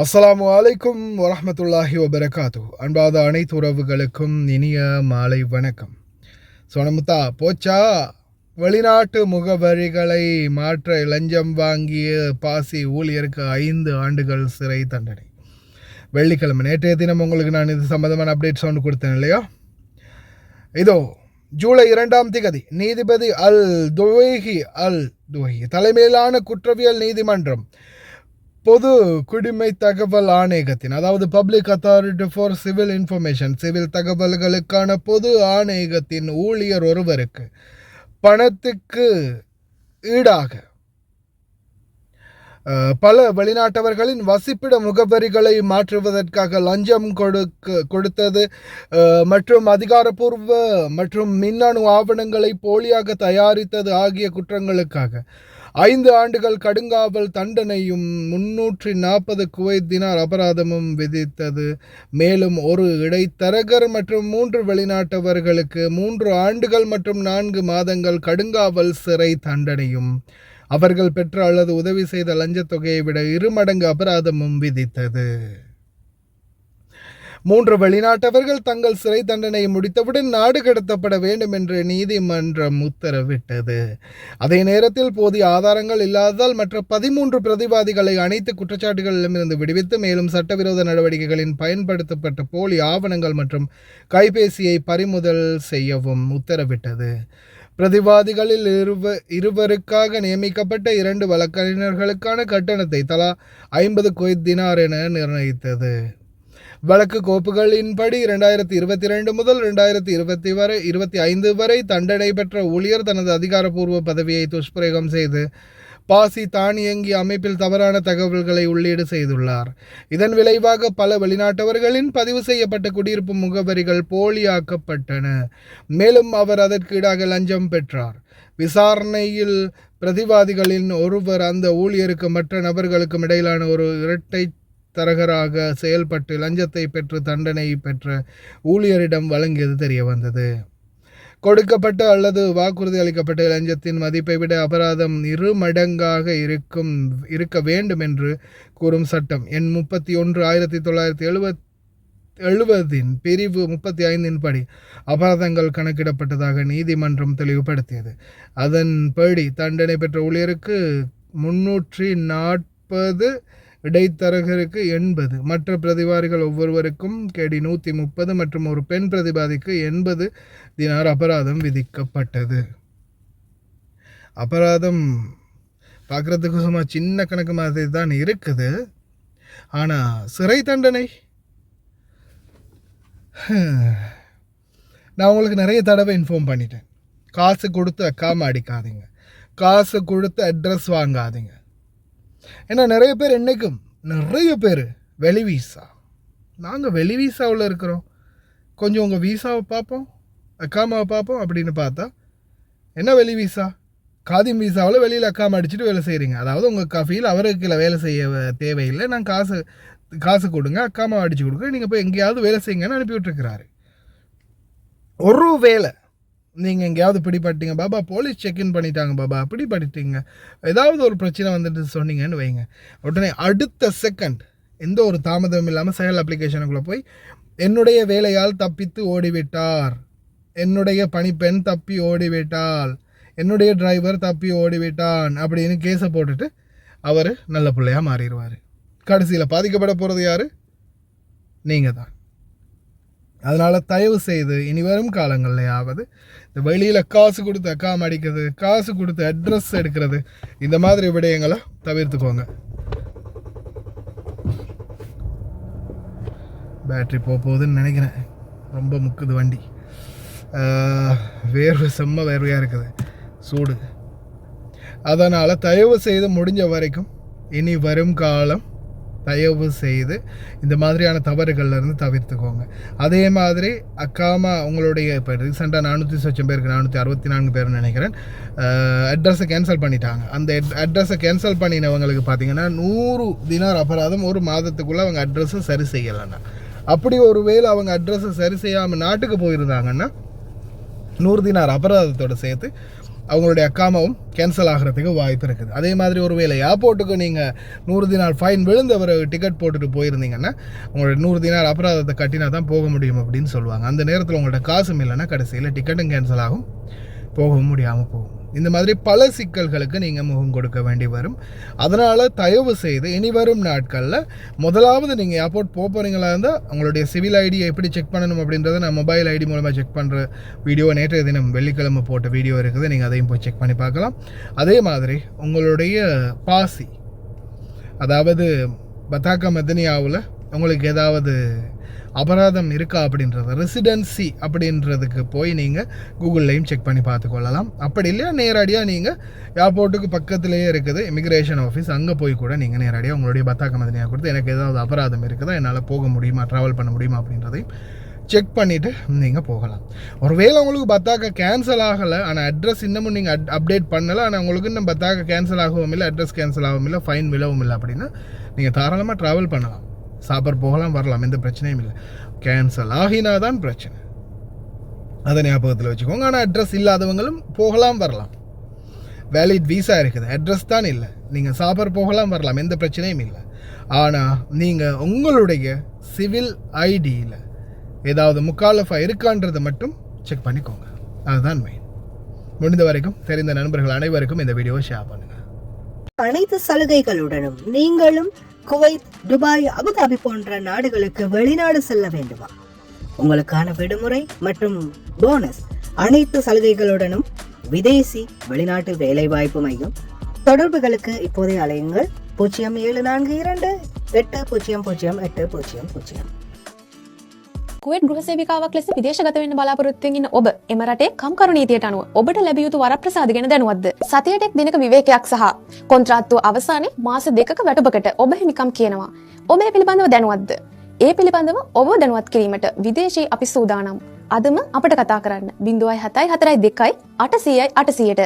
அஸ்ஸலாமு அலைக்கும் வரஹ்மத்துல்லாஹி வபரகாத்து. அன்பாத அனைத்து உறவுகளுக்கும் இனிய மாலை வணக்கம். சொனமுத்தா போச்சா, வெளிநாட்டு முகவரிகளை மாற்ற லஞ்சம் வாங்கிய பாசி ஊழியருக்கு 5 ஆண்டுகள் சிறை தண்டனை. வெள்ளிக்கிழமை நேற்றைய தினம் உங்களுக்கு நான் இது சம்பந்தமான அப்டேட்ஸ் ஒன்று கொடுத்தேன் இல்லையா? இதோ ஜூலை 2 நீதிபதி அல் துவைஹி தலைமையிலான குற்றவியல் நீதிமன்றம் பொது குடிமை தகவல் ஆணையகத்தின், அதாவது public authority for civil information, civil தகவல்களுக்கான பொது ஆணையகத்தின் ஊழியர் ஒருவருக்கு பணத்துக்கு ஈடாக பல வெளிநாட்டவர்களின் வசிப்பிட முகவரிகளை மாற்றுவதற்காக லஞ்சம் கொடுத்தது மற்றும் அதிகாரப்பூர்வ மற்றும் மின்னணு ஆவணங்களை போலியாக தயாரித்தது ஆகிய குற்றங்களுக்காக 5 ஆண்டுகள் கடுங்காவல் தண்டனையும் 340 குவைத் தினார் அபராதமும் விதித்தது. மேலும் ஒரு இடைத்தரகர் மற்றும் 3 வெளிநாட்டவர்களுக்கு 3 ஆண்டுகள் மற்றும் 4 மாதங்கள் கடுங்காவல் சிறை தண்டனையும் அவர்கள் பெற்ற அல்லது உதவி செய்த லஞ்சத் தொகையை விட 2 மடங்கு அபராதமும் விதித்தது. 3 வெளிநாட்டவர்கள் தங்கள் சிறை தண்டனையை முடித்தவுடன் நாடு கடத்தப்பட வேண்டும் என்று நீதிமன்றம் உத்தரவிட்டது. அதே நேரத்தில் போதிய ஆதாரங்கள் இல்லாததால் மற்ற 13 பிரதிவாதிகளை அனைத்து குற்றச்சாட்டுகளிலுமிருந்து விடுவித்து மேலும் சட்டவிரோத நடவடிக்கைகளின் பயன்படுத்தப்பட்ட போலி ஆவணங்கள் மற்றும் கைபேசியை பறிமுதல் செய்யவும் உத்தரவிட்டது. பிரதிவாதிகளில் இருவருக்காக நியமிக்கப்பட்ட 2 வழக்கறிஞர்களுக்கான கட்டணத்தை தலா 50 குவைத் தினார் என நிர்ணயித்தது. வழக்கு கோப்புகளின்படி 2022 முதல் 2025 வரை தண்டனை பெற்ற ஊழியர் தனது அதிகாரப்பூர்வ பதவியை துஷ்பிரயோகம் செய்து பாசி தானியங்கி அமைப்பில் தவறான தகவல்களை உள்ளீடு செய்துள்ளார். இதன் விளைவாக பல வெளிநாட்டவர்களின் பதிவு செய்யப்பட்ட குடியிருப்பு முகவரிகள் போலியாக்கப்பட்டன. மேலும் அவர் அதற்கு ஈடாக லஞ்சம் பெற்றார். விசாரணையில் பிரதிவாதிகளின் ஒருவர் அந்த ஊழியருக்கு மற்ற நபர்களுக்கும் இடையிலான ஒரு இரட்டை தரகராக செயல்பட்டு லஞ்சத்தை பெற்று தண்டனை பெற்ற ஊழியரிடம் வழங்கியது தெரிய வந்தது. கொடுக்கப்பட்ட அல்லது வாக்குறுதி அளிக்கப்பட்ட லஞ்சத்தின் மதிப்பை விட அபராதம் 2 மடங்காக இருக்க வேண்டும் என்று கூறும் சட்டம் எண் 31 1970 பிரிவு 35 படி அபராதங்கள் கணக்கிடப்பட்டதாக நீதிமன்றம் தெளிவுபடுத்தியது. அதன்படி தண்டனை பெற்ற ஊழியருக்கு 340, இடைத்தரகருக்கு 80, மற்ற பிரதிவாதிகள் ஒவ்வொருவருக்கும் கேடி 130 மற்றும் ஒரு பெண் பிரதிவாதிக்கு 80 தினார் அபராதம் விதிக்கப்பட்டது. அபராதம் பார்க்குறதுக்கு சும்மா சின்ன கணக்கு மாதிரி தான் இருக்குது. ஆனால் சிறை தண்டனை, நான் உங்களுக்கு நிறைய தடவை இன்ஃபார்ம் பண்ணிட்டேன். காசு கொடுத்து அக்காம அடிக்காதீங்க, காசு கொடுத்து அட்ரஸ் வாங்காதீங்க. ஏன்னா நிறைய பேர் வெளி வீசா, நாங்கள் வெளி வீசாவில் இருக்கிறோம், கொஞ்சம் உங்கள் வீசாவை பார்ப்போம், அக்காமாவை பார்ப்போம் அப்படின்னு பார்த்தா என்ன வெளி வீசா, காதிம் வீசாவில் வெளியில் அக்காமா அடிச்சுட்டு வேலை செய்கிறீங்க. அதாவது உங்கள் கஃபீல் அவருக்கு வேலை செய்ய தேவையில்லை, நான் காசு கொடுங்க, அக்காமாவை அடித்து கொடுங்க, நீங்கள் போய் எங்கேயாவது வேலை செய்யுங்கன்னு அனுப்பி விட்டுருக்கிறாரு. ஒரு வேலை நீங்கள் எங்கேயாவது பிடிப்பட்டீங்க பாபா, போலீஸ் செக்இன் பண்ணிட்டாங்க பாபா, பிடிப்பட்டுட்டீங்க, ஏதாவது ஒரு பிரச்சனை வந்துட்டு சொன்னீங்கன்னு வைங்க, உடனே அடுத்த செகண்ட் எந்த ஒரு தாமதமும் இல்லாமல் செயல் அப்ளிகேஷனுக்குள்ளே போய் என்னுடைய வேலையால் தப்பித்து ஓடிவிட்டார், என்னுடைய பணிப்பெண் தப்பி ஓடிவிட்டாள், என்னுடைய டிரைவர் தப்பி ஓடிவிட்டான் அப்படின்னு கேஸை போட்டுட்டு அவர் நல்ல பிள்ளையாக மாறிடுவார். கடைசியில் பாதிக்கப்பட போகிறது யார்? நீங்கள் தான். அதனால் தயவு செய்து இனி வரும் காலங்கள்லையாவது இந்த வெளியில் காசு கொடுத்து அக்காம அடிக்கிறது, காசு கொடுத்து அட்ரஸ் எடுக்கிறது, இந்த மாதிரி விடயங்களை தவிர்த்துக்கோங்க. பேட்ரி போகுதுன்னு நினைக்கிறேன், ரொம்ப முக்குது வண்டி, செம்ம வேர்வையாக இருக்குது, சூடு. அதனால் தயவு செய்து முடிஞ்ச வரைக்கும் இனி வரும் காலம் தயவு செய்து இந்த மாதிரியான தவறுகள்லேருந்து தவிர்த்துக்கோங்க. அதே மாதிரி அக்காமா உங்களுடைய இப்போ ரீசெண்டாக 400 பேருக்கு 464 பேர்னு நினைக்கிறேன் அட்ரஸை கேன்சல் பண்ணிட்டாங்க. அந்த அட்ரஸை கேன்சல் பண்ணினவங்களுக்கு பார்த்தீங்கன்னா 100 தினார் அபராதம், ஒரு மாதத்துக்குள்ளே அவங்க அட்ரஸை சரி செய்யலைன்னா. அப்படி ஒரு வேளை அவங்க அட்ரஸை சரி செய்யாமல் நாட்டுக்கு போயிருந்தாங்கன்னா 100 தினார் அபராதத்தோடு சேர்த்து அவங்களுடைய அக்காமாவும் கேன்சல் ஆகிறதுக்கு வாய்ப்பு இருக்குது. அதே மாதிரி ஒரு வேளை ஏர்போர்ட்டுக்கு நீங்கள் 100 தினார் ஃபைன் விழுந்து ஒரு டிக்கெட் போட்டுட்டு போயிருந்தீங்கன்னா உங்களோட 100 தினார் அபராதத்தை கட்டினா தான் போக முடியும் அப்படின்னு சொல்லுவாங்க. அந்த நேரத்தில் உங்கள்ட்ட காசும் இல்லைன்னா கடைசியில் டிக்கெட்டும் கேன்சல் ஆகும், போகவும் முடியாமல் போகும். இந்த மாதிரி பல சிக்கல்களுக்கு நீங்கள் முகம் கொடுக்க வேண்டி வரும். அதனால் தயவு செய்து இனி வரும் நாட்களில் முதலாவது நீங்கள் ஏர்போர்ட் போகிறீங்களா இருந்தால் உங்களுடைய சிவில் ஐடியை எப்படி செக் பண்ணணும் அப்படின்றத நான் மொபைல் ஐடி மூலமாக செக் பண்ணுற வீடியோ நேற்றைய தினம் வெள்ளிக்கிழமை போட்ட வீடியோ இருக்குது, நீங்கள் அதையும் போய் செக் பண்ணி பார்க்கலாம். அதே மாதிரி உங்களுடைய பாசி, அதாவது பத்தாக்கா மதனியாவில் உங்களுக்கு ஏதாவது அபராதம் இருக்கா அப்படின்றத ரெசிடென்சி அப்படின்றதுக்கு போய் நீங்கள் கூகுள்லையும் செக் பண்ணி பார்த்துக்கொள்ளலாம். அப்படி இல்லையா நேரடியாக நீங்கள் ஏர்போர்ட்டுக்கு பக்கத்துலேயே இருக்குது இமிக்ரேஷன் ஆஃபீஸ், அங்கே போய் கூட நீங்கள் நேரடியாக உங்களுடைய பத்தாக்க மதனியாக கொடுத்து எனக்கு ஏதாவது அபராதம் இருக்குதா, என்னால் போக முடியுமா, ட்ராவல் பண்ண முடியுமா அப்படின்றதையும் செக் பண்ணிவிட்டு நீங்கள் போகலாம். ஒருவேளை உங்களுக்கு பத்தாக்க கேன்சல் ஆகலை, ஆனால் அட்ரஸ் இன்னமும் நீங்கள் அப்டேட் பண்ணலை, ஆனால் உங்களுக்கு இன்னும் பத்தாக்க கேன்சல் ஆகவும் இல்லை, அட்ரஸ் கேன்சல் ஆகவும் இல்லை, ஃபைன் விழவும் இல்லை அப்படின்னா நீங்கள் தாராளமாக ட்ராவல் பண்ணலாம், சாப்பர் போகலாம், வரலாம், எந்த பிரச்சனையும் இல்லை. கேன்சல் ஆகினா தான் பிரச்சனை, அதை ஞாபகத்தில் வச்சுக்கோங்க. ஆனால் அட்ரஸ் இல்லாதவங்களும் போகலாம், வரலாம், வேலிட் வீசா இருக்குது, அட்ரஸ் தான் இல்லை, நீங்கள் சாப்பர் போகலாம், வரலாம், எந்த பிரச்சனையும் இல்லை. ஆனால் நீங்கள் உங்களுடைய சிவில் ஐடியில் ஏதாவது முக்காலஃபா இருக்கான்றதை மட்டும் செக் பண்ணிக்கோங்க, அதுதான் மெயின். முடிந்த வரைக்கும் தெரிந்த நண்பர்கள் அனைவருக்கும் இந்த வீடியோவை ஷேர் பண்ணுங்கள். அனைத்து சலுகைகளுடனும் நீங்களும் குவைத், துபாய், அபுதாபி போன்ற நாடுகளுக்கு வெளிநாடு செல்ல வேண்டுமா? உங்களுக்கான விடுமுறை மற்றும் போனஸ் அனைத்து சலுகைகளுடனும் விதேசி வெளிநாட்டு வேலை வாய்ப்பு மையம். தொடர்புகளுக்கு இப்போதைய அலையுங்கள் 0742-800-800. කුවේට් ගෘහ සේවිකාවක් ලෙස විදේශගත වෙන්න බලාපොරොත්තු වෙන ඔබ එම රටේ කම්කරු නීතියට අනුව ඔබට ලැබිය යුතු වරප්‍රසාද ගැන දැනුවත්ද? සතියට එක් දිනක විවේකයක් සහ කොන්ත්‍රාත්තුව අවසානයේ මාස 2ක වැටුපකට ඔබ හිමිකම් කියනවා. ඔබ මේ පිළිබඳව දැනුවත්ද? ඒ පිළිබඳව ඔබ දැනුවත් කිරීමට විදේශී අපි සූදානම්. අදම අපට කතා කරන්න 0742 800 800ට